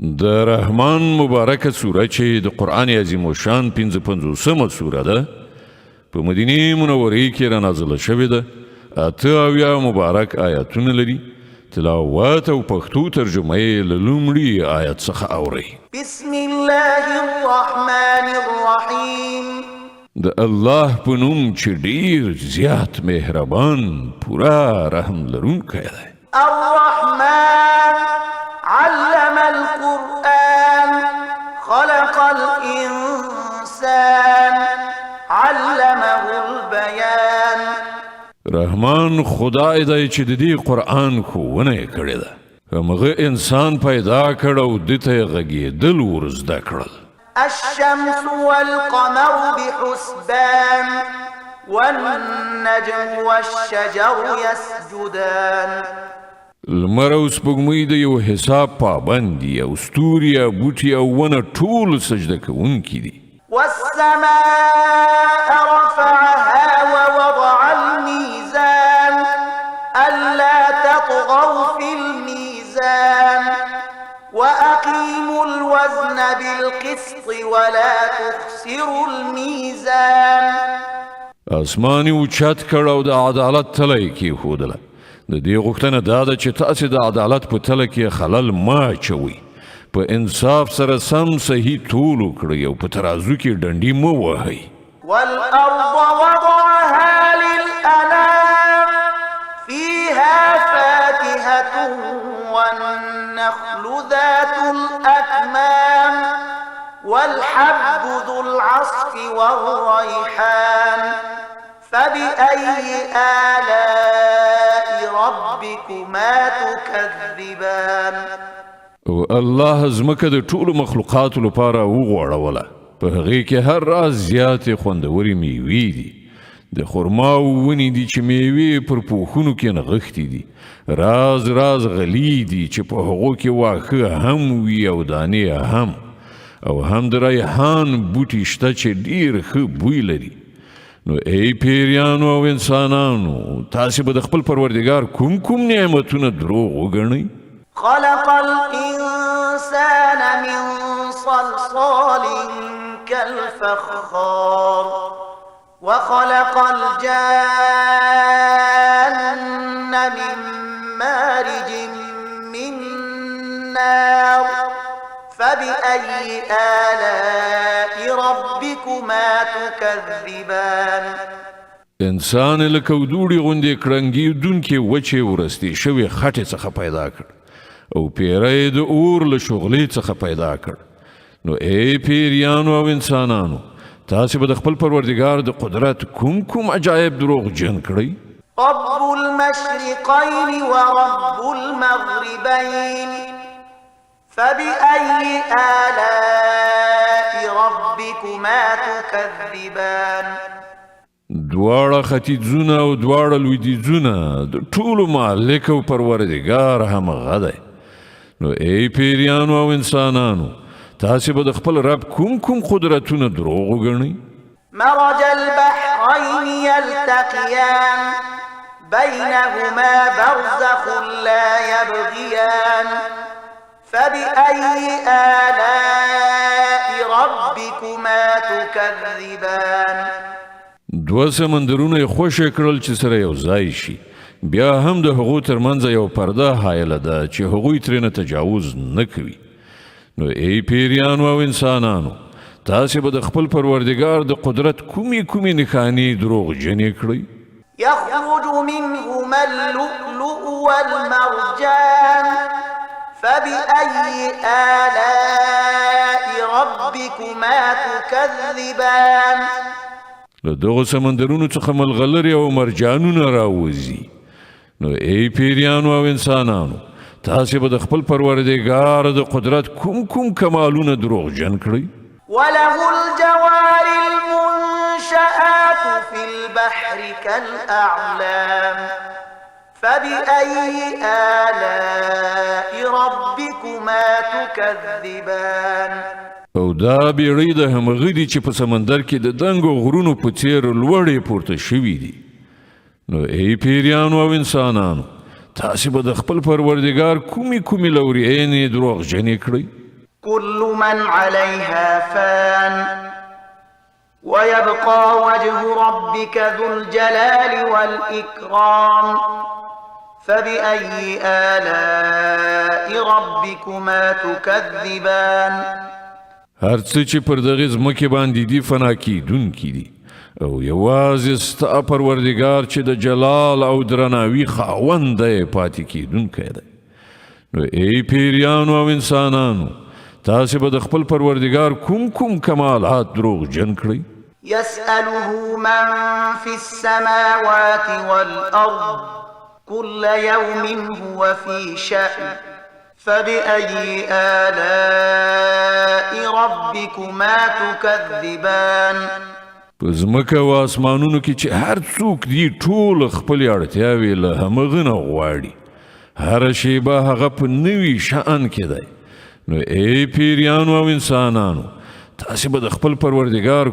د رحمان مبارکه سوره چې د قرآن عظیم الشان 55مه سوره ده په مدینه منورې کې را نازله شوې ده. 88 مبارک آیاتونه لري. تلاوت او پښتو ترجمه یې له لومړي آیت څخه اورئ. بسم الله الرحمن الرحیم. د الله په نوم چې ډیر زیات مهربان پورا رحم لرونکی دی. الرحمن علم القرآن خلق الإنسان علمه البيان. رحمان خدای دی چې د دې قرآن ښوونه یې کړې ده. همغه انسان پیدا کړ او ده ته یې غږېدل ور زده کړل. الشمس والقمر بحسبان والنجم والشجر يسجدان. لمر او سپوږمۍ د یو حساب پابند دي او ستوري او بوټي او ونه ټول سجده کوونکي دي. والسماء رفعها ووضع الميزان ألا تطغوا في الميزان وأقيموا الوزن بالقسط ولا تخسروا الميزان. اسماني اوچت کړ او د عدالت تله یې کېښودله. د دې غوښتنه دا ده چې تاسې د عدالت په تله کې خلل مه اچوئ. په انصاف سره سم صحیح تول وکړئ او په ترازو کې ډنډې مه وهئ. والأرض وضعها للأنام فيها فاكهة والنخل ذات الأكمام والحب ذو العصف والريحان فبأي آلاء ربكما تكذبان. او الله زمکه د ټولو مخلوقاتو لپاره وغوړوله. په هغې کې هر راز زیاتې خوندورې میوې دي. د خرماو ونې دي چې میوې پر پوښونو کې نغښتې دي. راز راز غلې دي چې په هغو کې واښه هم وي او دانې هم. او هم د ریحان بوټي شته چې ډیر ښه بوی لري. نو ای پیریانو او انسانانو تاسې به د خپل پروردګار کوم نعمتونه دروغ وګڼئ؟ خلق الإنسان من صلصال كالفخار وخلق الجان من مارج من نار فبأي آلاء ربكما تكذبان. انسان لکه دوړي غوندې کړنګي دونکې وچې ورستې شوې خټې څخه پیدا کړ او پیری د اور له شغلې څخه پیدا کړ. نو ای پیریانو او انسانانو تاسې به د خپل پروردګار د قدرت کوم عجایب دروغ جن کړئ؟ رب المشرقين ورب المغربين فبأي آلاء ربكما تكذبان. دواړه ختیځونه او دواړه لویدیځونه د ټولو مالک او پروردګار همغه دی. نو ای پیریانو او انسانانو تاسې به د خپل رب کوم قدرتونه دروغ وګڼئ؟ مرج البحرين يلتقيان بينهما برزخ لا يبغيان فبأي آلاء ربكما تكذبان. دوه سمندرونه یې خوشې کړل چې سره یو ځای شي. بیا هم د هغو ترمنځ یو پرده حایله ده چې هغوی ترېنه تجاوز نه کوي. نو ای پیریانو او انسانانو تاسې به د خپل پروردګار د قدرت کومې نښانې دروغجنې کړئ؟ يخرج منهما اللؤلؤ والمرجان فبأي آلاء ربكما تكذبان. له دغو سمندرونو څخه ملغلرې او مرجانونه راوځي. نو ای پیریانو او انسانانو تاسې به د خپل پروردګار د قدرت کوم کمالونه دروغجن کړئ؟ وله الجوار المنشآت في البحر كالأعلام فبأي آلاء ربكما تكذبان. او دا بیړۍ د همغه دي چې په سمندر کې د دنګو غرونو په څیر لوړې پورته شوي دي. نو ای پیریانو او انسانانو تاسې به د خپل پروردګار کومې لورینې دروغجنې کړئ؟ كل من عليها فان ويبقى وجه ربك ذو الجلال والإكرام فبأي آلاء ربكما تكذبان هر څه چې پر دغه ځمکې باندې دي فنا کیدونکي دي او یوازې ستا پروردګار چې د جلال او درناوي خاوند دی پاتې کیدونکی دی. نو ای پیریانو او انسانانو تاسې به د خپل پروردګار کوم کمالات دروغجن کړئ؟ يسأله من في السماوات والأرض كل يوم هو في شأن فبأي آلاء ربكما تكذبان په ځمکه او اسمانونو کې چې هر څوک دي ټول خپلې اړتیاوې له همغه نه غواړي، هره شیبه هغه په نوي شأن کې دی. نو ای پیریانو او انسانانو تاسې به د خپل پروردګار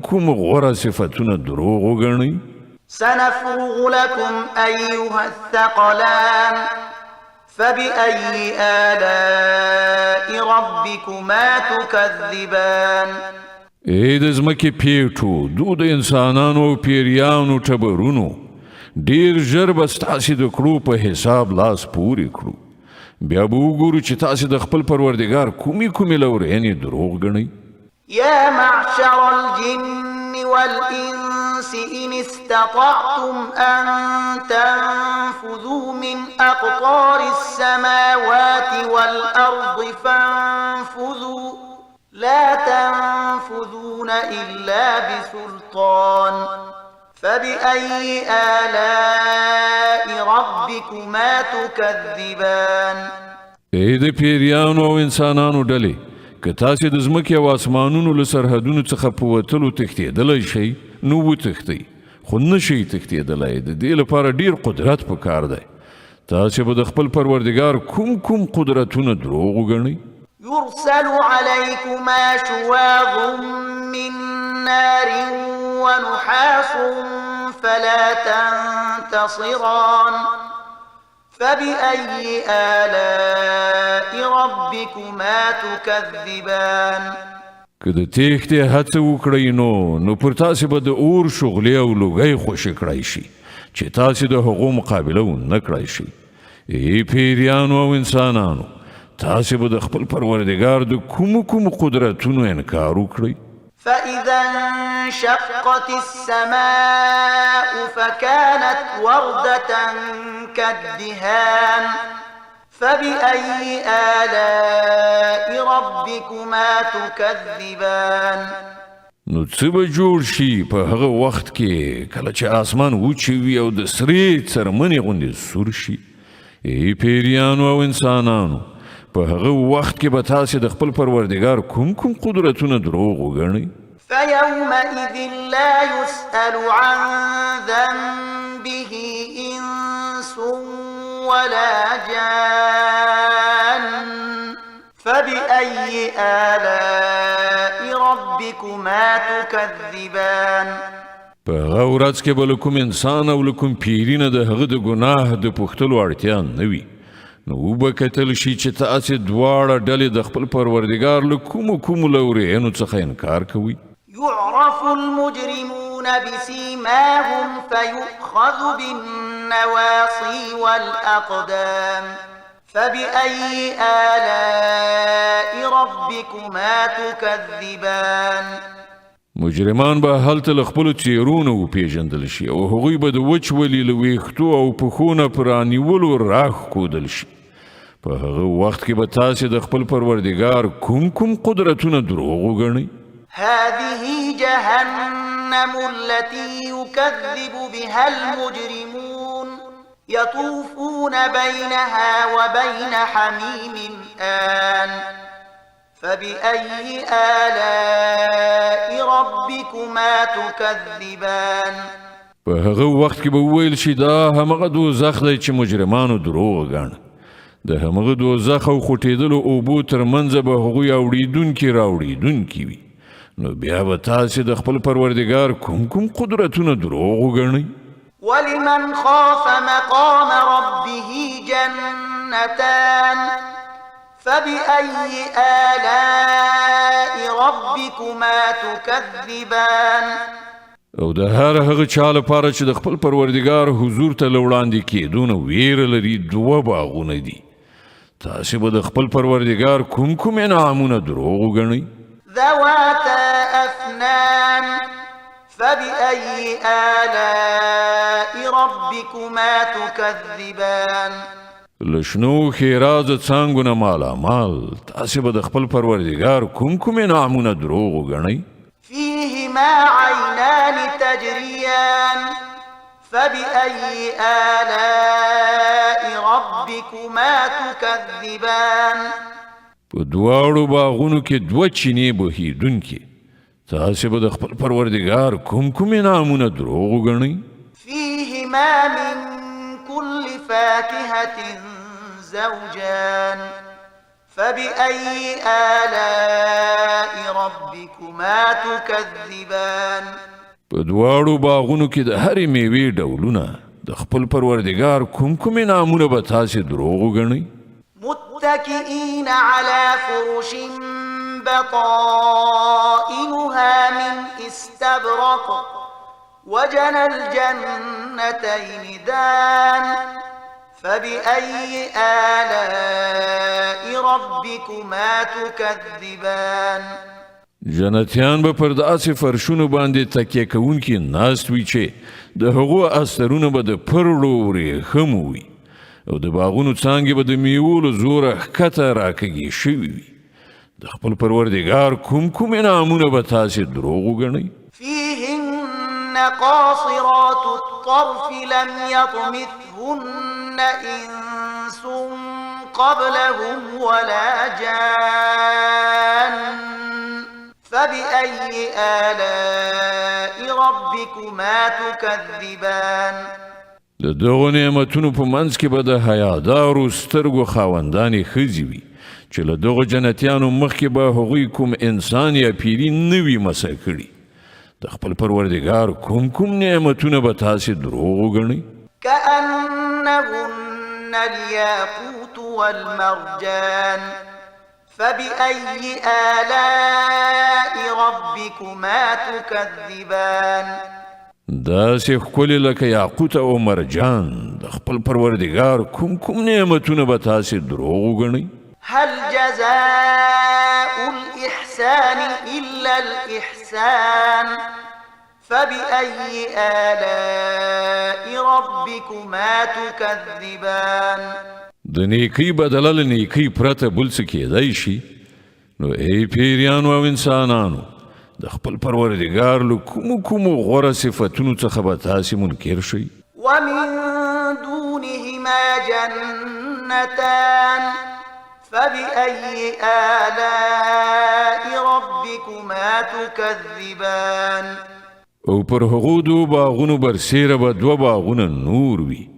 کوم غوره صفتونه دروغ وګڼئ؟ سنفرغ لكم أيها الثقلان فبأي آلاء ربكما تكذبان ای د ځمکې پیټو دو د انسانانو او پیریانو ټبرونو ډیر ژر به ستاسې د کړو په حساب لاس پورې کړو، بیا به وګورو چې تاسې د خپل پروردګار کومې لورینې دروغ ګڼئ. يا معشر الجن والإنس إن استطعتم أن تنفذوا من أقطار السماوات والأرض فانفذوا لا تنفذون إلا بسلطان فبأي آلاء ربكما تكذبان ای د پیریانو او انسانانو ډلې که تاسې د ځمکې او اسمانونو له سرحدونو څخه په وتلو تښتېدلی شئ نو وتښتئ، خو نه شئ تښتېدلی. د دې لپاره ډیر قدرت پکار دی. تاسې به د خپل پروردګار کوم قدرتونه دروغ وګڼئ؟ يرسل عليكما شواظ من نار ونحاس فلا تنتصران فبأي آلاء ربكما تكذبان که د تېښتې هڅه وکړئ نو پر تاسې به د اور شغلې او لوګۍ خوشې کړی شي چې تاسې د هغو مقابله ونه کړی شئ. ای پیریانو او انسانانو تاسې به د خپل پروردګار د کوم قدرتونو انکار وکړئ؟ فإذا انشقت السماء فكانت وردة كالدهان فبأي آلاء ربكما تكذبان نو څه به جوړ شي په هغه وخت کې کله چې آسمان وچوي او د سرې څرمنې غوندې سور شي؟ ای پیریانو او انسانانو په هغه وخت کې به تاسې د خپل پروردګار کوم قدرتونه دروغ وګڼئ؟ فيومئذ لا يسأل عن ذنبه إنس ولا جان فبأي آلاء ربكما تكذبان په هغه ورځ کې به له کوم انسان او له کوم پیري نه د هغه د ګناه د پوښتلو اړتیا نه وي. نو وبکتل شي چې تاسې دواړه ډلې د خپل پروردګار له کومو لورینو څخه انکار کوي. يعرف المجرمون بسيماهم فيؤخذ بالنواصي والأقدام فبأي آلاء ربكما تكذبان مجرمان به هلته له خپلو څیرونو وپېژندل شي او هغوی به د وچولي له ویښتو او پښو نه په رانیولو راښکودل شي. په هغه وخت کې به تاسې د خپل پروردګار کوم قدرتونه دروغ وګڼئ؟ هذه جهنم التي يكذب بها المجرمون يطوفون بينها وبين حميم آن فبأي آلاء ربكما تكذبان په هغه وخت کې به وویل شي دا همغه دوزخ دی چې مجرمانو دروغ وګاڼه. د همغه دوزخ او خوټېدلو اوبو ترمنځ به هغوی راوړېدونکي وي. نو بیا به تاسې د خپل پروردګار کوم قدرتونه دروغ وګڼئ؟ ولمن خاف مقام ربه جنتان فبأي آلاء ربكما تكذبان او د هر هغه چا لپاره چې د خپل پروردګار حضور ته وړاندې کېدونه ویره لري دوه باغونه دي تاسو به د خپل پروردګار کوم انعامونه دروغ وګڼئ ذواتا أفنان فبأي آلاء ربكما تكذبان لشنو خیراز څنګه مالا مال تاسو به د خپل پروردګار کوم انعامونه دروغ وګڼئ فيهما عينان تجريان فبأي آلاء ربكما تكذبان په دواړو باغونو کې دوه چینې بهیدونکې تاسو به د خپل پروردګار کوم انعامونه دروغ وګڼئ فيهما من كل فاكهة زوجان فبأي آلاء ربكما تكذبان په دواړو باغونو کې د هرې میوې ډولونه د خپل پروردګار کوم انعامونه به تاسو دروغ وګڼئ متكئين على فرش بطائنها من استبرق وجنى الجنتين دان فبأي آلاء ربكما تكذبان جنتیان به پر داسې فرشونو باندې تکیه کوونکي ناست وي چې د هغو استرونه به د پرړو ورېښمو وي او د باغونو څانګې به د میوو له زوره ښکته راکږې شوي وي د خپل پروردګار کوم انعامونه به تاسې دروغ وګڼئ فيهن قاصرات الطرف لم يطمثهن إنس قبلهم ولا جان فبأي آلاء ربكما تكذبان د دغو نعمتونو په منځ کې به د حیادارو سترګو خاوندانې ښځې وي چې له دغو جنتیانو مخکې به هغوی کوم انسان یا پیري نه وي مسه کړي د خپل پروردګار کوم نعمتونه به تاسې دروغ وګڼئ كأنهن الياقوت والمرجان فبأي آلاء ربكما تكذبان داسې ښکلې لکه یاقوت او مرجان د خپل پروردګار کوم نعمتونه به تاسې دروغ وګڼئ هل جزاء الإحسان إلا الإحسان فبأي آلاء ربكما تكذبان د نیکی بدله له نیکی پرته بل څه کېدای شي نو ای پیریانو او انسانانو د خپل پروردګار له کومو غوره صفتونو څخه به تاسې منکر شئ ومن دونهما جنتان فبأي آلاء ربكما تكذبان او پر هغو دو باغونو برسیره به دوه باغونه نور وي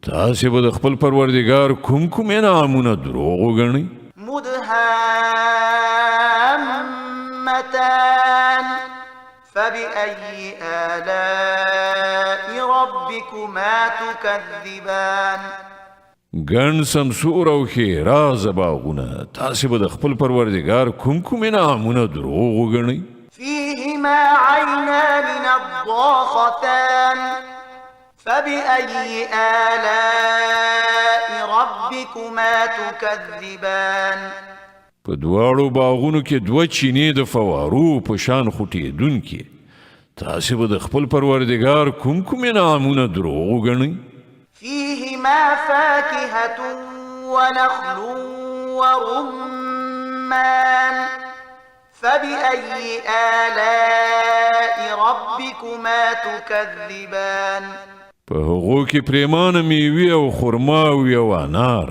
تاسې به د خپل پروردګار کوم انعامونه دروغ وګڼئ مدهامتان فبأي آلاء ربكما تكذبان ګڼ سمسور او ښېرازه باغونه تاسې به د خپل پروردګار کوم انعامونه دروغ وګڼئ فيهما عينان نضاختان فبأي آلاء ربكما تكذبان په دواړو باغونو کې دوه چینې د فوارو په شان خوټېدونکې تاسې به د خپل پروردګار کوم انعامونه دروغ وګڼئ فيهما فاكهة ونخل ورمان فبأي آلاء ربكما تكذبان په هغو کې پریمانه میوې او خرماوي او انار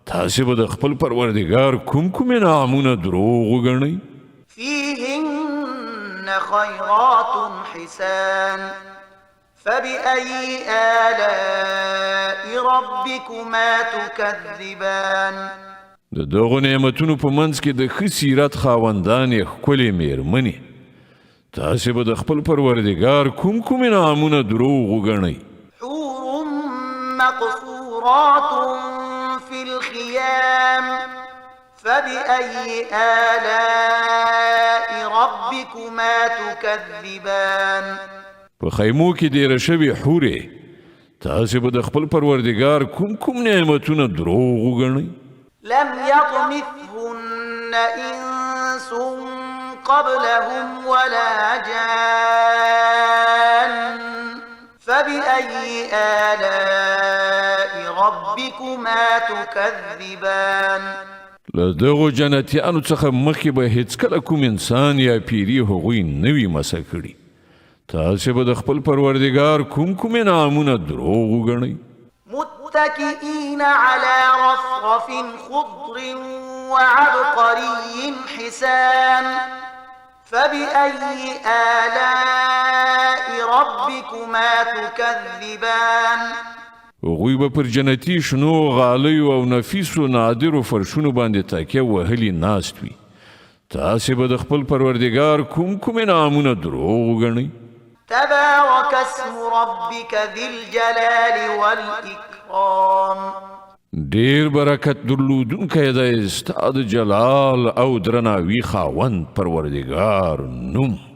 تاسې به د خپل پروردګار کوم انعامونه دروغ وګڼئ فيهن خيرات حسان فبأي آلاء ربكما تكذبان د دغو نعمتونو په منځ کې د ښه سیرت خاوندانې ښکلې میرمنې تاسې به د خپل پروردګار کوم انعامونه دروغ وګڼئ حور مقصورات في الخيام فبأي آلاء ربكما تكذبان په خیمو کې ډیره شوې حورې تاسو به د خپل پروردګار کوم نعمتونه دروغ وګڼئ لم يطمثهن إنس قبلهم ولا جان فبأي آلاء ربكما تكذبان له دغو جنتیانو څخه مخکې به هیڅکله کوم انسان یا پیری هغوی نه وي مسه کړي تاسو به د خپل پروردګار کوم انعامونه دروغ وګڼئ متكئين على رفرف خضر وعبقري حسان فبأي آلاء ربكما تكذبان هغوی به پر جنتی شنو غالیو او نفیسو نادرو فرشونو باندې تکیه وهلي ناست وي تاسو به د خپل پروردګار کوم انعامونه دروغ وګڼئ تبارك اسم ربك ذي الجلال والإكرام ډیر برکت درلودونکی دی ستا د جلال او درناوي خاوند پروردګار نوم